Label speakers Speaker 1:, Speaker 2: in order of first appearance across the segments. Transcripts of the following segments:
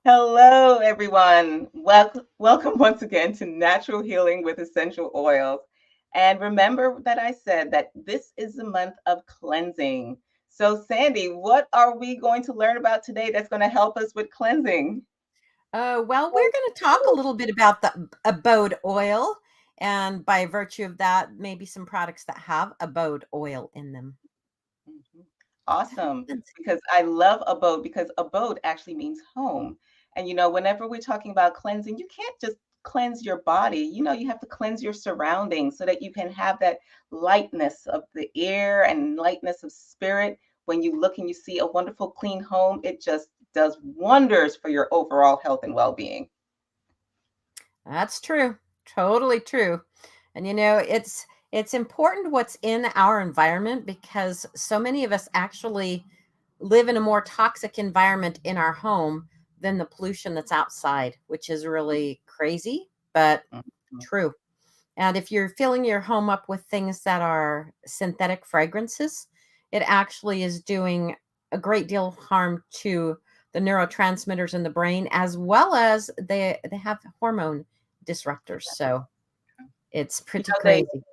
Speaker 1: Hello, everyone. Welcome once again to Natural Healing with Essential Oils. And remember that I said that this is the month of cleansing. So, Sandy, what are we going to learn about today that's going to help us with cleansing?
Speaker 2: Well, we're going to talk a little bit about the abode oil, and by virtue of that, maybe some products that have abode oil in them.
Speaker 1: Mhm. Awesome. Because I love abode because abode actually means home. And whenever we're talking about cleansing, you can't just cleanse your body. You have to cleanse your surroundings so that you can have that lightness of the air and lightness of spirit. When you look and you see a wonderful clean home, it just does wonders for your overall health and well-being.
Speaker 2: That's true. Totally true. And it's important what's in our environment because so many of us actually live in a more toxic environment in our home than the pollution that's outside, which is really crazy, but
Speaker 1: Mhm.
Speaker 2: true. And if you're filling your home up with things that are synthetic fragrances, it actually is doing a great deal of harm to the neurotransmitters in the brain, as well as they have hormone disruptors. So it's
Speaker 1: You
Speaker 2: pretty
Speaker 1: know, they
Speaker 2: crazy.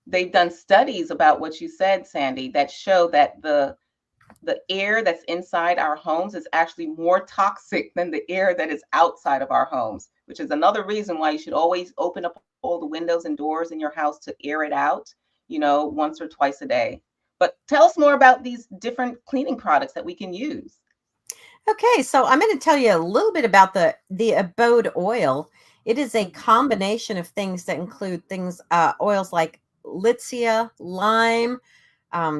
Speaker 1: they've done studies about what you said, Sandy, that show that the air that's inside our homes is actually more toxic than the air that is outside of our homes, which is another reason why you should always open up all the windows and doors in your house to air it out, once or twice a day. But tell us more about these different cleaning products that we can use.
Speaker 2: Okay, so I'm going to tell you a little bit about the abode oil. It is a
Speaker 1: Mhm.
Speaker 2: combination of things that include things oils like Litsea, lime,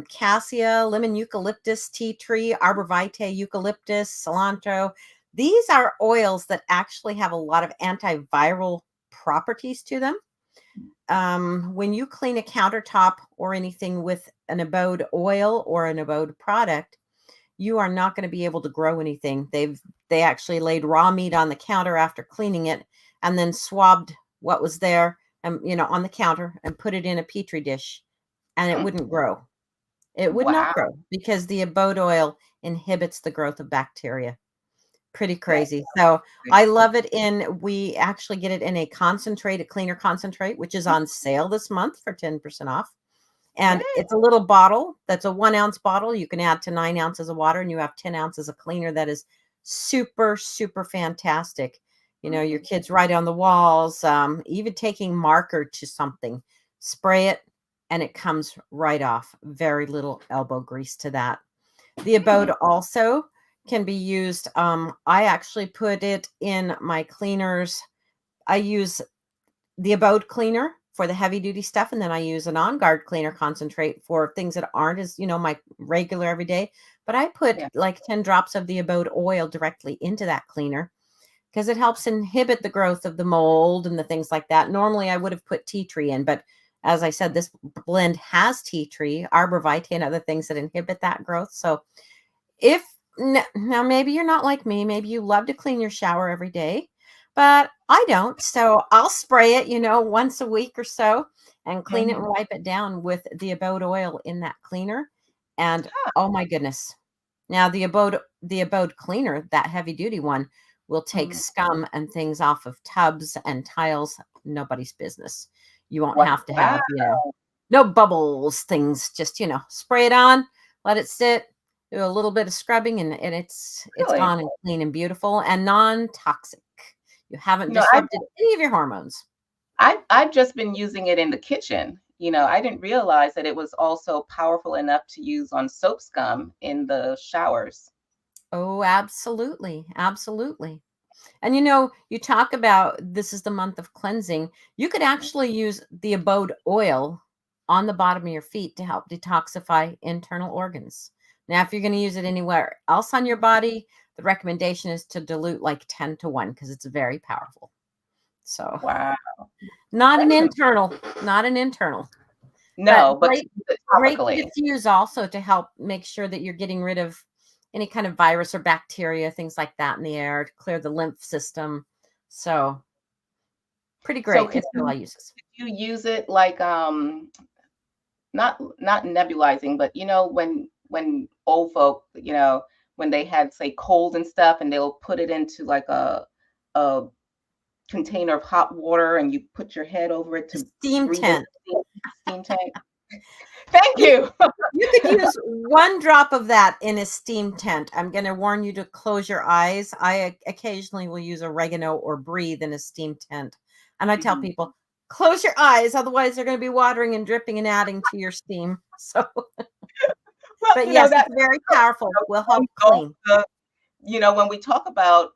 Speaker 2: cassia, lemon eucalyptus, tea tree, arbor vitae, eucalyptus, cilantro. These are oils that actually have a lot of antiviral properties to them. When you clean a countertop or anything with an abode oil or an abode product, you are not going to be able to grow anything. They actually laid raw meat on the counter after cleaning it and then swabbed what was there and on the counter and put it in a petri dish and it
Speaker 1: Hmm.
Speaker 2: wouldn't grow. It would not
Speaker 1: Wow,
Speaker 2: grow because the abode oil inhibits the growth of bacteria. Pretty
Speaker 1: that's
Speaker 2: crazy. So
Speaker 1: great.
Speaker 2: I love it we actually get it in a concentrate, a cleaner concentrate, which is on sale this month for 10% off.
Speaker 1: Yeah.
Speaker 2: And it's a little bottle that's a 1 ounce bottle. You can add to 9 ounces of water and you have 10 ounces of cleaner that is super, super fantastic. Your
Speaker 1: Mhm.
Speaker 2: kids write on the walls, even taking marker to something, spray it and it comes right off. Very little elbow grease to that. The
Speaker 1: Hmm.
Speaker 2: Abode also can be used. I actually put it in my cleaners. I use the Abode cleaner for the heavy duty stuff, and then I use an On Guard cleaner concentrate for things that aren't as, my regular everyday. But I put
Speaker 1: Yeah.
Speaker 2: like 10 drops of the Abode oil directly into that cleaner because it helps inhibit the growth of the mold and the things like that. Normally, I would have put tea tree in, but as I said, this blend has tea tree, arbor vitae, and other things that inhibit that growth. So if now maybe you're not like me, maybe you love to clean your shower every day, but I don't. So I'll spray it, once a week or so and clean it and
Speaker 1: Mhm.
Speaker 2: wipe it down with the Abode oil in that cleaner. And oh my goodness. Now the Abode cleaner, that heavy duty one, will take
Speaker 1: Mhm.
Speaker 2: scum and things off of tubs and tiles, nobody's business. You won't have to
Speaker 1: Wow.
Speaker 2: have, no bubbles, things, just, spray it on, let it sit, do a little bit of scrubbing and it's
Speaker 1: Really?
Speaker 2: gone and clean and beautiful and non-toxic. You haven't
Speaker 1: You know, I
Speaker 2: disrupted any of your hormones.
Speaker 1: I've just been using it in the kitchen. I didn't realize that it was also powerful enough to use on soap scum in the showers.
Speaker 2: Oh, absolutely. Absolutely. And you talk about this is the month of cleansing. You could actually use the Abode oil on the bottom of your feet to help detoxify internal organs. Now, if you're going to use it anywhere else on your body, the recommendation is to dilute like 10 to 1 because it's very powerful. So,
Speaker 1: Wow.
Speaker 2: not
Speaker 1: That
Speaker 2: an
Speaker 1: is a
Speaker 2: internal, not an internal, but
Speaker 1: no, but to
Speaker 2: great,
Speaker 1: use it
Speaker 2: great to
Speaker 1: topically.
Speaker 2: diffuse also to help make sure that you're getting rid of any kind of virus or bacteria, things like that in the air to clear the lymph system. So, pretty
Speaker 1: So
Speaker 2: great. It's all uses.
Speaker 1: could you use it like, not nebulizing, but when old folk, when they had, say, cold and stuff, and they'll put it into like a container of hot water, and you put your head over it
Speaker 2: A
Speaker 1: to
Speaker 2: steam
Speaker 1: breathe in
Speaker 2: tent.
Speaker 1: the steam tank. Thank
Speaker 2: You
Speaker 1: you.
Speaker 2: you could use 1 drop of that in a steam tent. I'm gonna warn you to close your eyes. I occasionally will use oregano or breathe in a steam tent. And I tell
Speaker 1: Mhm.
Speaker 2: people, "Close your eyes, otherwise they're gonna be watering and dripping and adding to your steam." So,
Speaker 1: Well,
Speaker 2: but yes,
Speaker 1: that
Speaker 2: it's very powerful, will help
Speaker 1: indulge
Speaker 2: clean.
Speaker 1: the when we talk about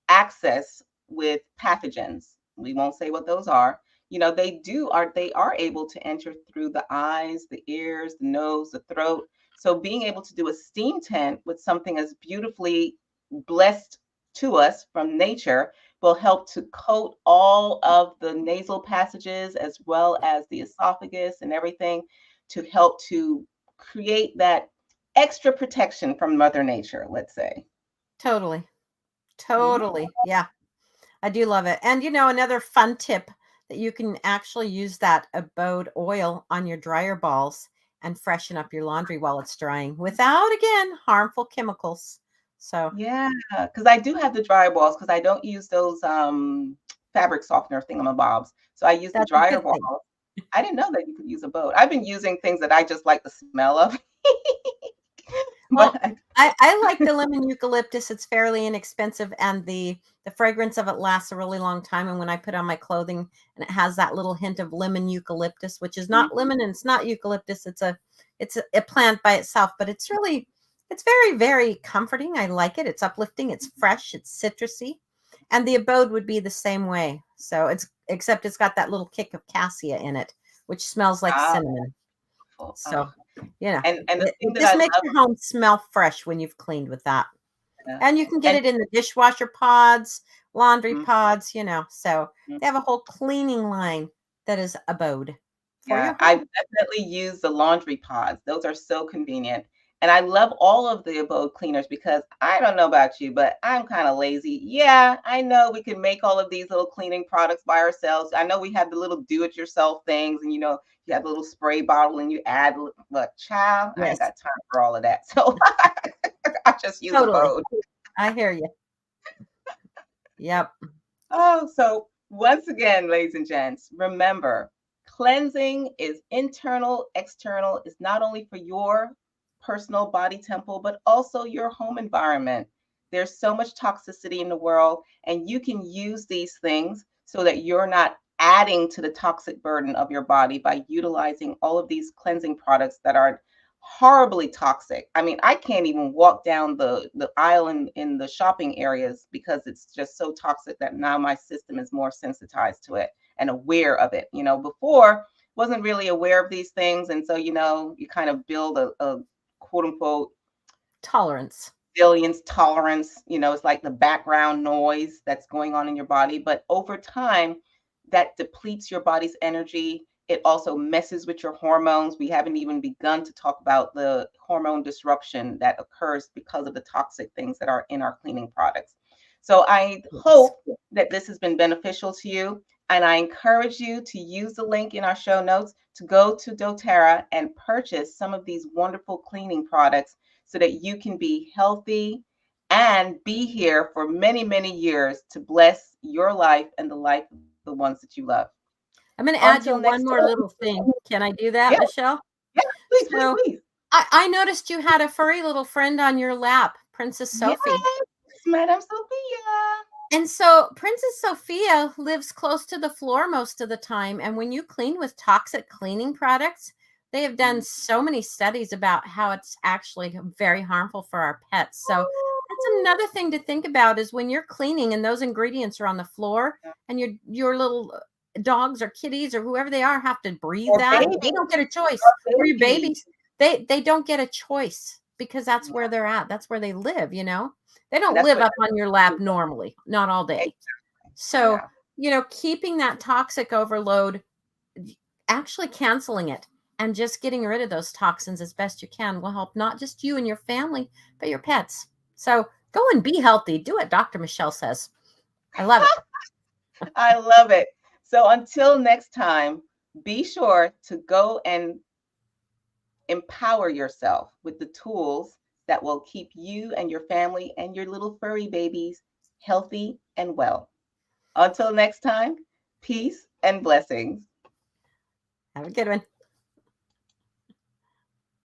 Speaker 1: access with pathogens, we won't say what those are. They are able to enter through the eyes, the ears, the nose, the throat. So being able to do a steam tent with something as beautifully blessed to us from nature will help to coat all of the nasal passages as well as the esophagus and everything to help to create that extra protection from Mother Nature, let's say.
Speaker 2: Totally,
Speaker 1: Mhm.
Speaker 2: totally. Yeah. I do love it. And another fun tip that you can actually use that abode oil on your dryer balls and freshen up your laundry while it's drying without, again, harmful chemicals. So
Speaker 1: Yeah, because I do have the dryer balls because I don't use those fabric softener thingamabobs. So I use the
Speaker 2: that's a
Speaker 1: dryer
Speaker 2: good
Speaker 1: balls.
Speaker 2: thing.
Speaker 1: I didn't know that you could use a boat. I've been using things that I just like the smell of.
Speaker 2: Well,
Speaker 1: But
Speaker 2: I like the lemon eucalyptus. It's fairly inexpensive and the fragrance of it lasts a really long time. And when I put on my clothing and it has that little hint of lemon eucalyptus, which is not
Speaker 1: Mhm.
Speaker 2: lemon and it's not eucalyptus, it's a plant by itself, but it's very, very comforting. I like it. It's uplifting, it's fresh, it's citrusy. And the abode would be the same way. So it's except it's got that little kick of cassia in it, which smells like
Speaker 1: Ah,
Speaker 2: cinnamon.
Speaker 1: wonderful.
Speaker 2: So
Speaker 1: And the thing
Speaker 2: it
Speaker 1: that I
Speaker 2: just makes
Speaker 1: love
Speaker 2: your home smell fresh when you've cleaned with that.
Speaker 1: uh,
Speaker 2: And you can get
Speaker 1: and
Speaker 2: it in the dishwasher pods, laundry
Speaker 1: mhm,
Speaker 2: pods. So
Speaker 1: mhm.
Speaker 2: they have a whole cleaning line that is Abode for
Speaker 1: Yeah,
Speaker 2: your
Speaker 1: I
Speaker 2: home.
Speaker 1: definitely use the laundry pods. Those are so convenient. And I love all of the Abode cleaners because I don't know about you, but I'm kind of lazy. Yeah, I know we can make all of these little cleaning products by ourselves. I know we have the little do-it-yourself things, and you have a little spray bottle and you add, but child, I ain't
Speaker 2: Yes,
Speaker 1: got time for all of that. So I just use
Speaker 2: totally.
Speaker 1: Abode.
Speaker 2: I hear you. Yep.
Speaker 1: Oh, so once again, ladies and gents, remember cleansing is internal, external, is not only for your personal body temple, but also your home environment. There's so much toxicity in the world, and you can use these things so that you're not adding to the toxic burden of your body by utilizing all of these cleansing products that are horribly toxic. I mean, I can't even walk down the aisle in the shopping areas because it's just so toxic that now my system is more sensitized to it and aware of it. Before wasn't really aware of these things, and so you kind of build a quote unquote
Speaker 2: Tolerance.
Speaker 1: resilience, tolerance. It's like the background noise that's going on in your body. But over time, that depletes your body's energy. It also messes with your hormones. We haven't even begun to talk about the hormone disruption that occurs because of the toxic things that are in our cleaning products. So I
Speaker 2: Yes.
Speaker 1: hope that this has been beneficial to you. And I encourage you to use the link in our show notes to go to doTERRA and purchase some of these wonderful cleaning products so that you can be healthy and be here for many, many years to bless your life and the life of the ones that you love.
Speaker 2: I'm going to add you
Speaker 1: Until
Speaker 2: one
Speaker 1: next
Speaker 2: more little
Speaker 1: time.
Speaker 2: thing. Can I do that,
Speaker 1: Yeah,
Speaker 2: Michelle?
Speaker 1: yeah, please, please,
Speaker 2: So
Speaker 1: please.
Speaker 2: I noticed you had a furry little friend on your lap, Princess
Speaker 1: Yes,
Speaker 2: Sophie.
Speaker 1: Madam Sophia.
Speaker 2: And so Princess Sophia lives close to the floor most of the time. And when you clean with toxic cleaning products, they have done
Speaker 1: Mm.
Speaker 2: so many studies about how it's actually very harmful for our pets. So that's
Speaker 1: Ooh.
Speaker 2: another thing to think about is when you're cleaning and those ingredients are on the floor and your little dogs or kitties or whoever they are have to breathe
Speaker 1: Or
Speaker 2: that. They
Speaker 1: babies,
Speaker 2: don't get a choice.
Speaker 1: or
Speaker 2: Or your
Speaker 1: babies.
Speaker 2: babies, they don't get a choice because that's where
Speaker 1: Yeah,
Speaker 2: they're at. That's where they live. They
Speaker 1: and
Speaker 2: don't
Speaker 1: that's
Speaker 2: live
Speaker 1: what
Speaker 2: up on your lap normally, not all day.
Speaker 1: exactly.
Speaker 2: So,
Speaker 1: Yeah.
Speaker 2: keeping that toxic overload, actually canceling it and just getting rid of those toxins as best you can will help not just you and your family, but your pets. So, go and be healthy. Do what Dr. Michelle says. I love it.
Speaker 1: I love it. So until next time, be sure to go and empower yourself with the tools that will keep you and your family and your little furry babies healthy and well. Until next time, peace and blessings.
Speaker 2: Have a good one.